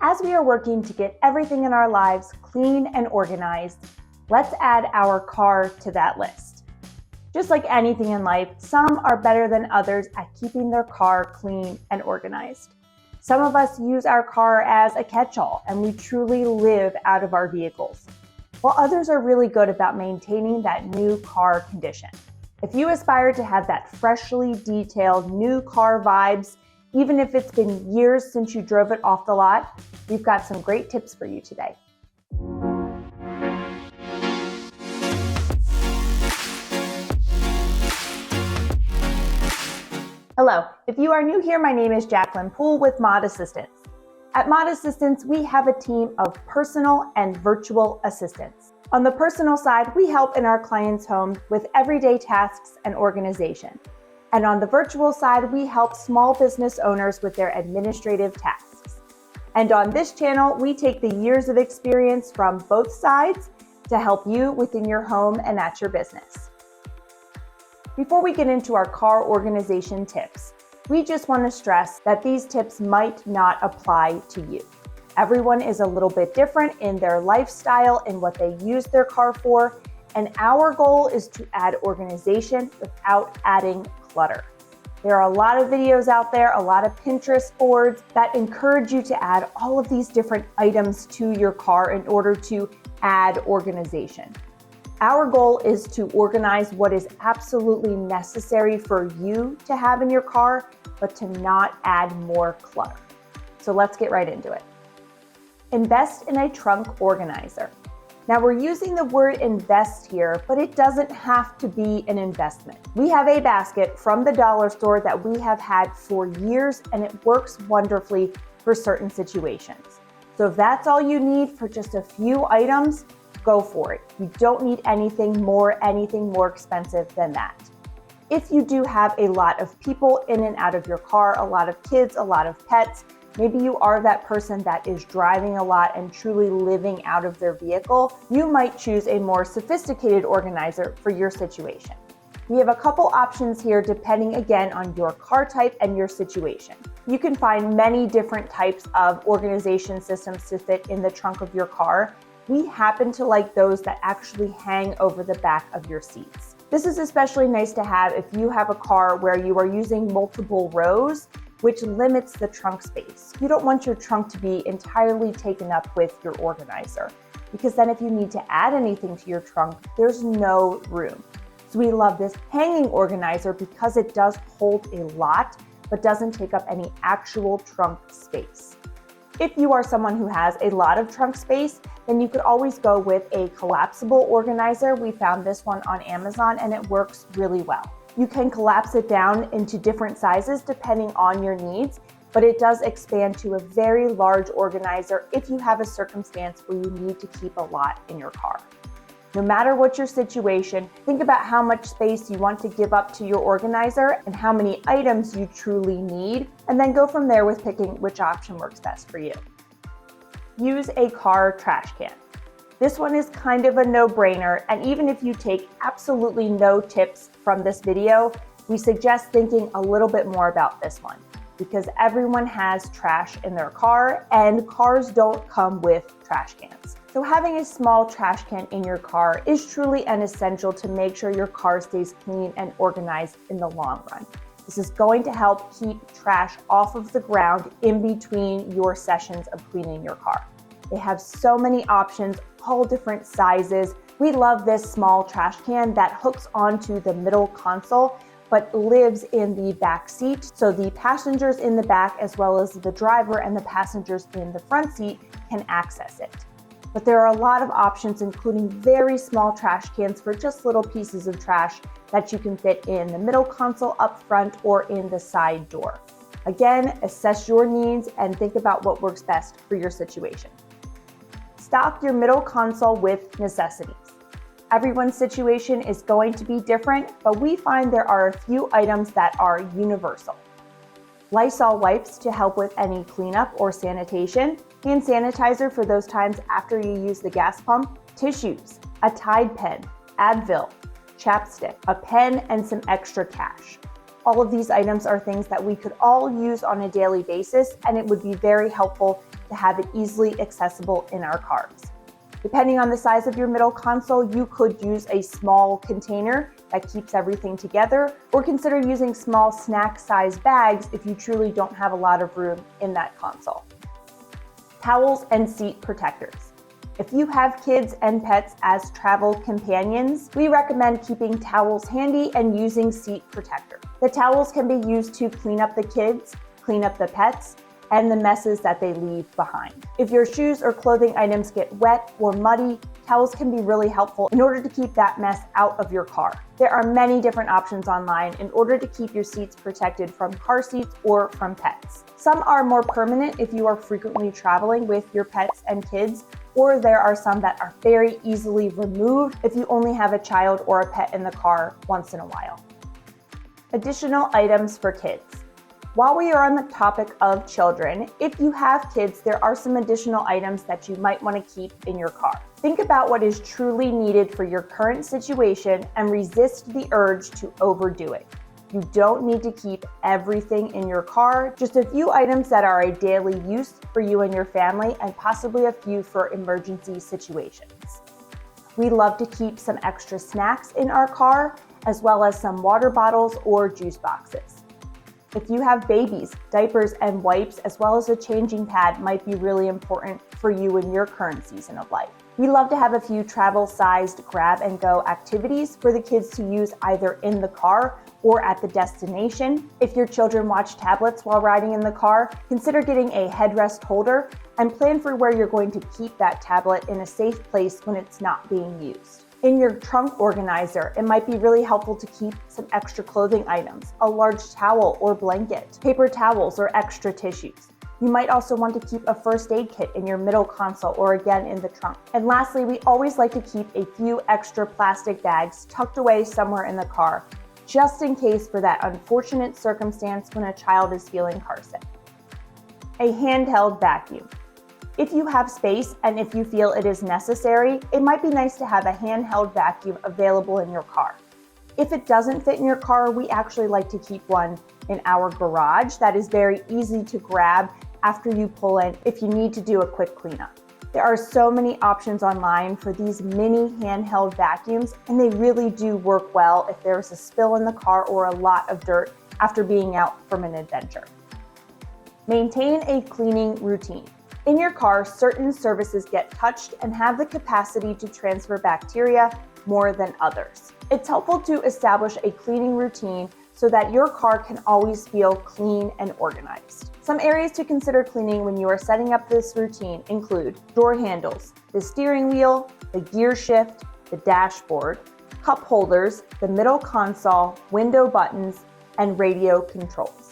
As we are working to get everything in our lives clean and organized, let's add our car to that list. Just like anything in life, some are better than others at keeping their car clean and organized. Some of us use our car as a catch-all, and we truly live out of our vehicles, while others are really good about maintaining that new car condition. If you aspire to have that freshly detailed new car vibes, even if it's been years since you drove it off the lot, we've got some great tips for you today. Hello, if you are new here, my name is Jacqueline Poole with Mod Assistants. At Mod Assistants, we have a team of personal and virtual assistants. On the personal side, we help in our clients' homes with everyday tasks and organization. And on the virtual side, we help small business owners with their administrative tasks. And on this channel, we take the years of experience from both sides to help you within your home and at your business. Before we get into our car organization tips, we just want to stress that these tips might not apply to you. Everyone is a little bit different in their lifestyle and what they use their car for, and our goal is to add organization without adding clutter. There are a lot of videos out there, a lot of Pinterest boards that encourage you to add all of these different items to your car in order to add organization. Our goal is to organize what is absolutely necessary for you to have in your car, but to not add more clutter. So let's get right into it. Invest in a trunk organizer. Now we're using the word invest here, but it doesn't have to be an investment. We have a basket from the dollar store that we have had for years, and it works wonderfully for certain situations. So if that's all you need for just a few items, go for it. You don't need anything more expensive than that. If you do have a lot of people in and out of your car, a lot of kids, a lot of pets, maybe you are that person that is driving a lot and truly living out of their vehicle, you might choose a more sophisticated organizer for your situation. We have a couple options here depending again on your car type and your situation. You can find many different types of organization systems to fit in the trunk of your car. We happen to like those that actually hang over the back of your seats. This is especially nice to have if you have a car where you are using multiple rows, which limits the trunk space. You don't want your trunk to be entirely taken up with your organizer, because then if you need to add anything to your trunk, there's no room. So we love this hanging organizer because it does hold a lot, but doesn't take up any actual trunk space. If you are someone who has a lot of trunk space, then you could always go with a collapsible organizer. We found this one on Amazon and it works really well. You can collapse it down into different sizes depending on your needs, but it does expand to a very large organizer if you have a circumstance where you need to keep a lot in your car. No matter what your situation, think about how much space you want to give up to your organizer and how many items you truly need, and then go from there with picking which option works best for you. Use a car trash can. This one is kind of a no-brainer, and even if you take absolutely no tips from this video, we suggest thinking a little bit more about this one, because everyone has trash in their car, and cars don't come with trash cans. So having a small trash can in your car is truly an essential to make sure your car stays clean and organized in the long run. This is going to help keep trash off of the ground in between your sessions of cleaning your car. They have so many options, all different sizes. We love this small trash can that hooks onto the middle console, but lives in the back seat. So the passengers in the back, as well as the driver and the passengers in the front seat, can access it. But there are a lot of options, including very small trash cans for just little pieces of trash that you can fit in the middle console up front or in the side door. Again, assess your needs and think about what works best for your situation. Stock your middle console with necessities. Everyone's situation is going to be different, but we find there are a few items that are universal. Lysol wipes to help with any cleanup or sanitation, hand sanitizer for those times after you use the gas pump, tissues, a Tide pen, Advil, chapstick, a pen, and some extra cash. All of these items are things that we could all use on a daily basis, and it would be very helpful to have it easily accessible in our cars. Depending on the size of your middle console, you could use a small container that keeps everything together, or consider using small snack-sized bags if you truly don't have a lot of room in that console. Towels and seat protectors. If you have kids and pets as travel companions, we recommend keeping towels handy and using seat protector. The towels can be used to clean up the kids, clean up the pets, and the messes that they leave behind. If your shoes or clothing items get wet or muddy, towels can be really helpful in order to keep that mess out of your car. There are many different options online in order to keep your seats protected from car seats or from pets. Some are more permanent if you are frequently traveling with your pets and kids, or there are some that are very easily removed if you only have a child or a pet in the car once in a while. Additional items for kids. While we are on the topic of children, if you have kids, there are some additional items that you might want to keep in your car. Think about what is truly needed for your current situation and resist the urge to overdo it. You don't need to keep everything in your car, just a few items that are a daily use for you and your family, and possibly a few for emergency situations. We love to keep some extra snacks in our car, as well as some water bottles or juice boxes. If you have babies, diapers and wipes, as well as a changing pad might be really important for you in your current season of life. We love to have a few travel-sized grab-and-go activities for the kids to use either in the car or at the destination. If your children watch tablets while riding in the car, consider getting a headrest holder and plan for where you're going to keep that tablet in a safe place when it's not being used. In your trunk organizer, it might be really helpful to keep some extra clothing items, a large towel or blanket, paper towels or extra tissues. You might also want to keep a first aid kit in your middle console or again in the trunk. And lastly, we always like to keep a few extra plastic bags tucked away somewhere in the car, just in case for that unfortunate circumstance when a child is feeling carsick. A handheld vacuum. If you have space and if you feel it is necessary, it might be nice to have a handheld vacuum available in your car. If it doesn't fit in your car, we actually like to keep one in our garage that is very easy to grab after you pull in if you need to do a quick cleanup. There are so many options online for these mini handheld vacuums, and they really do work well if there's a spill in the car or a lot of dirt after being out from an adventure. Maintain a cleaning routine. In your car, certain surfaces get touched and have the capacity to transfer bacteria more than others. It's helpful to establish a cleaning routine so that your car can always feel clean and organized. Some areas to consider cleaning when you are setting up this routine include door handles, the steering wheel, the gear shift, the dashboard, cup holders, the middle console, window buttons, and radio controls.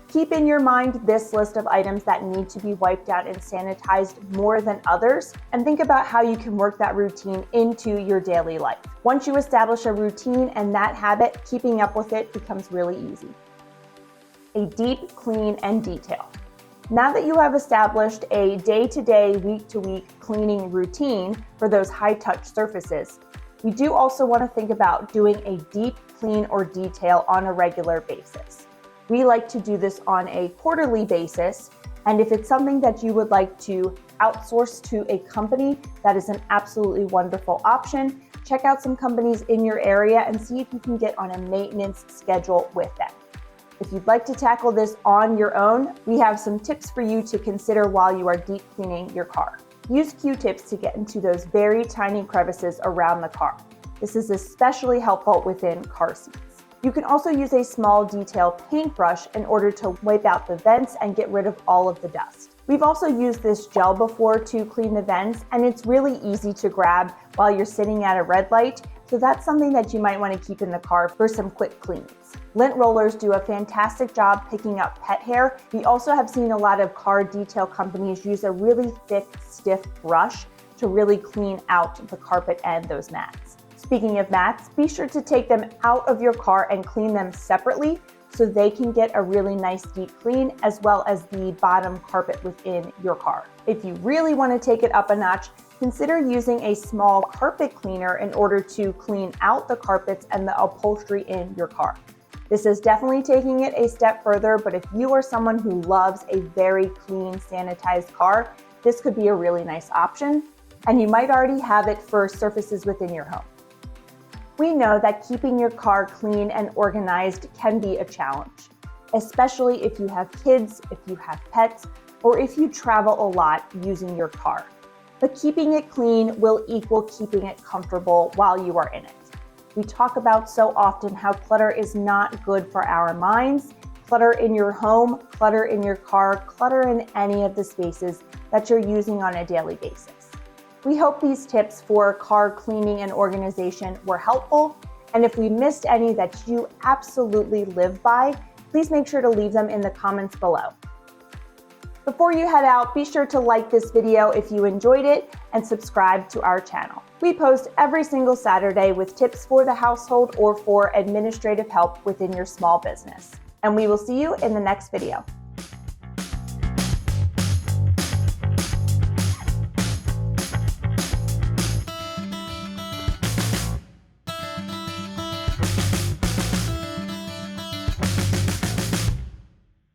Keep in your mind this list of items that need to be wiped out and sanitized more than others, and think about how you can work that routine into your daily life. Once you establish a routine and that habit, keeping up with it becomes really easy. A deep clean and detail. Now that you have established a day-to-day, week-to-week cleaning routine for those high-touch surfaces, we do also want to think about doing a deep clean or detail on a regular basis. We like to do this on a quarterly basis, and if it's something that you would like to outsource to a company, that is an absolutely wonderful option. Check out some companies in your area and see if you can get on a maintenance schedule with them. If you'd like to tackle this on your own, we have some tips for you to consider while you are deep cleaning your car. Use Q-tips to get into those very tiny crevices around the car. This is especially helpful within car seats. You can also use a small detail paintbrush in order to wipe out the vents and get rid of all of the dust. We've also used this gel before to clean the vents, and it's really easy to grab while you're sitting at a red light, so that's something that you might want to keep in the car for some quick cleans. Lint rollers do a fantastic job picking up pet hair. We also have seen a lot of car detail companies use a really thick, stiff brush to really clean out the carpet and those mats. Speaking of mats, be sure to take them out of your car and clean them separately so they can get a really nice deep clean, as well as the bottom carpet within your car. If you really want to take it up a notch, consider using a small carpet cleaner in order to clean out the carpets and the upholstery in your car. This is definitely taking it a step further, but if you are someone who loves a very clean, sanitized car, this could be a really nice option, and you might already have it for surfaces within your home. We know that keeping your car clean and organized can be a challenge, especially if you have kids, if you have pets, or if you travel a lot using your car. But keeping it clean will equal keeping it comfortable while you are in it. We talk about so often how clutter is not good for our minds. Clutter in your home, clutter in your car, clutter in any of the spaces that you're using on a daily basis. We hope these tips for car cleaning and organization were helpful, and if we missed any that you absolutely live by, please make sure to leave them in the comments below. Before you head out, be sure to like this video if you enjoyed it and subscribe to our channel. We post every single Saturday with tips for the household or for administrative help within your small business. And we will see you in the next video.